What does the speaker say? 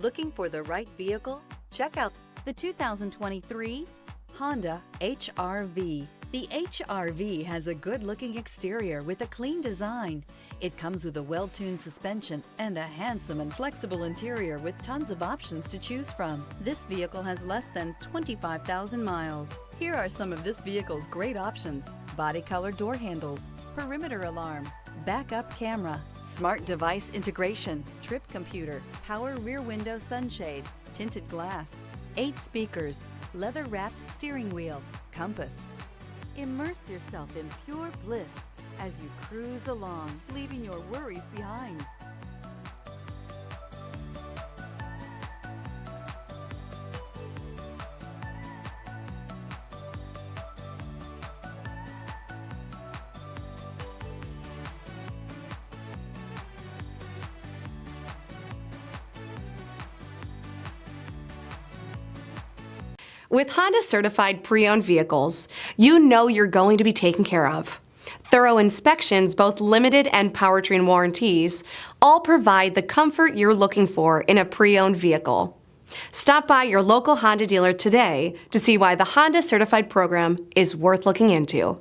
Looking for the right vehicle? Check out the 2023 Honda HR-V. The HR-V has a good-looking exterior with a clean design. It comes with a well-tuned suspension and a handsome and flexible interior with tons of options to choose from. This vehicle has less than 25,000 miles. Here are some of this vehicle's great options: body color door handles, perimeter alarm, backup camera, smart device integration, trip computer, power rear window sunshade, tinted glass, 8 speakers, leather-wrapped steering wheel, compass. Immerse yourself in pure bliss as you cruise along, leaving your worries behind. With Honda certified pre-owned vehicles, you know you're going to be taken care of. Thorough inspections, both limited and powertrain warranties, all provide the comfort you're looking for in a pre-owned vehicle. Stop by your local Honda dealer today to see why the Honda certified program is worth looking into.